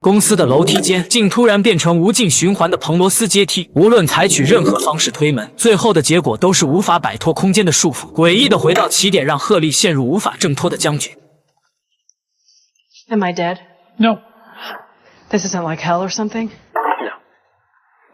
公司的楼梯间竟突然变成无尽循环的彭罗斯阶梯，无论采取任何方式推门，最后的结果都是无法摆脱空间的束缚，诡异的回到起点，让鹤立陷入无法挣脱的僵局。Am I dead? No. This isn't like hell or something?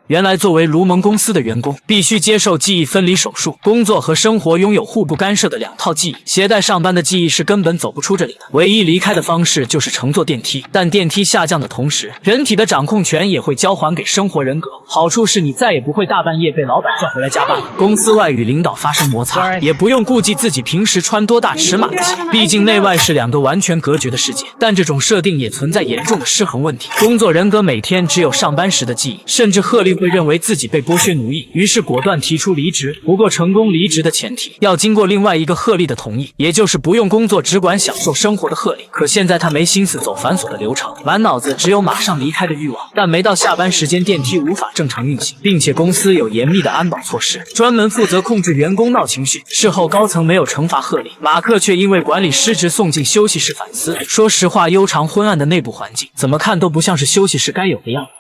原来作为卢蒙公司的员工，必须接受记忆分离手术，工作和生活拥有互不干涉的两套记忆。携带上班的记忆是根本走不出这里的，唯一离开的方式就是乘坐电梯。但电梯下降的同时，人体的掌控权也会交还给生活人格。好处是你再也不会大半夜被老板叫回来加班，公司外与领导发生摩擦，也不用顾忌自己平时穿多大尺码的鞋，毕竟内外是两个完全隔绝的世界。但这种设定也存在严重的失衡问题，工作人格每天只有上班时的记忆，甚至鹤立会认为自己被剥削奴役，于是果断提出离职。不过成功离职的前提要经过另外一个鹤立的同意，也就是不用工作只管享受生活的鹤立。可现在他没心思走繁琐的流程，满脑子只有马上离开的欲望。但没到下班时间，电梯无法正常运行，并且公司有严密的安保措施，专门负责控制员工闹情绪。事后高层没有惩罚鹤立，马克却因为管理失职送进休息室反思。说实话，悠长昏暗的内部环境怎么看都不像是休息室该有的样子。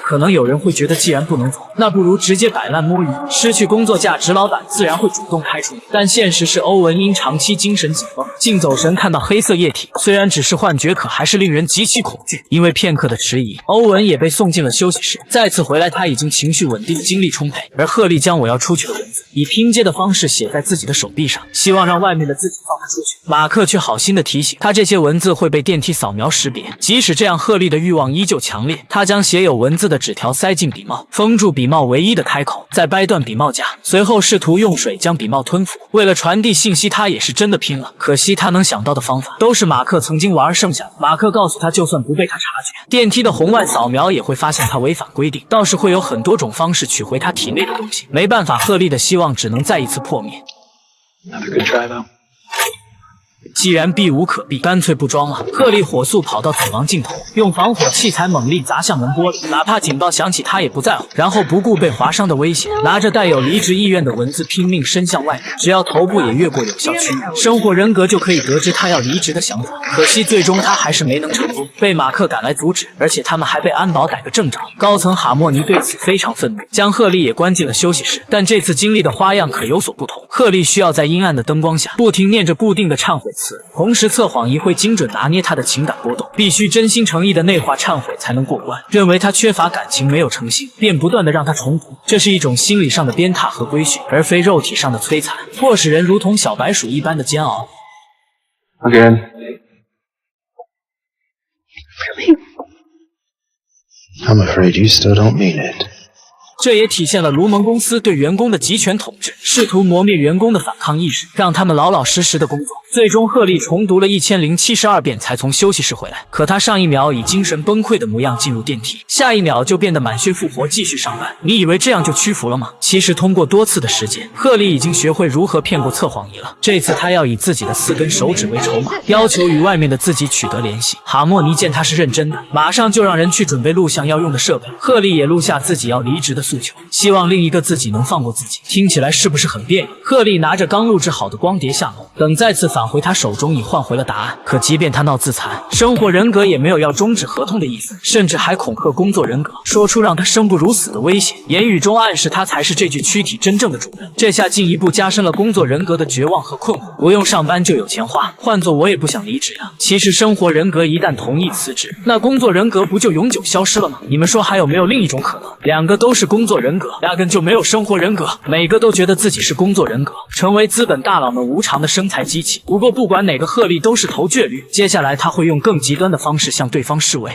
可能有人会觉得，既然不能走，那不如直接摆烂摸鱼，失去工作价值，老板自然会主动开除你。但现实是，欧文因长期精神紧绷，竟走神看到黑色液体，虽然只是幻觉，可还是令人极其恐惧。因为片刻的迟疑，欧文也被送进了休息室。再次回来，他已经情绪稳定，精力充沛。而鹤立将我要出去的文字以拼接的方式写在自己的手臂上，希望让外面的自己放他出去。马克却好心的提醒他，这些文字会被电梯扫描识别。即使这样，鹤立的欲望依旧强烈。他将写有文字的纸条塞进笔帽，封住笔帽唯一的开口，再掰断笔帽夹，随后试图用水将笔帽吞服。为了传递信息，他也是真的拼了。可惜他能想到的方法都是马克曾经玩剩下的。马克告诉他，就算不被他察觉，电梯的红外扫描也会发现他违反规定，倒是会有很多种方式取回他体内的东西。没办法，鹤立的希望只能再一次破灭。Another good try though. 既然避无可避，干脆不装了。鹤立火速跑到走廊尽头，用防火器材猛力砸向门玻璃，哪怕警报响起，他也不在乎。然后不顾被划伤的危险，拿着带有离职意愿的文字拼命伸向外面，只要头部也越过有效区域，生活人格就可以得知他要离职的想法。可惜最终他还是没能成功，被马克赶来阻止，而且他们还被安保逮个正着。高层哈莫尼对此非常愤怒，将鹤立也关进了休息室。但这次经历的花样可有所不同，鹤立需要在阴暗的灯光下不停念着固定的忏悔词，同时测谎仪会精准拿捏他的情感波动，必须真心诚意的内化忏悔才能过关。认为他缺乏感情，没有诚信，便不断的让他重读。这是一种心理上的鞭挞和规训，而非肉体上的摧残，迫使人如同小白鼠一般的煎熬。Again. Really? I'm afraid you still don't mean it. 这也体现了卢蒙公司对员工的集权统治，试图磨灭员工的反抗意识，让他们老老实实的工作。最终，鹤立重读了1072遍才从休息室回来。可他上一秒以精神崩溃的模样进入电梯，下一秒就变得满血复活，继续上班。你以为这样就屈服了吗？其实通过多次的实践，鹤立已经学会如何骗过测谎仪了。这次他要以自己的4根手指为筹码，要求与外面的自己取得联系。哈莫尼见他是认真的，马上就让人去准备录像要用的设备。鹤立也录下自己要离职的诉求，希望另一个自己能放过自己。听起来是不是很别扭？鹤立拿着刚录制好的光碟下楼，等再次返回他手中已换回了答案。可即便他闹自残，生活人格也没有要终止合同的意思，甚至还恐吓工作人格，说出让他生不如死的威胁，言语中暗示他才是这具躯体真正的主人。这下进一步加深了工作人格的绝望和困惑。不用上班就有钱花，换做我也不想离职呀。其实生活人格一旦同意辞职，那工作人格不就永久消失了吗？你们说还有没有另一种可能？两个都是工作人格，压根就没有生活人格，每个都觉得自己是工作人格，成为资本大佬们无偿的生财机器。不过不管哪个鹤立都是头倔驴，接下来他会用更极端的方式向对方示威。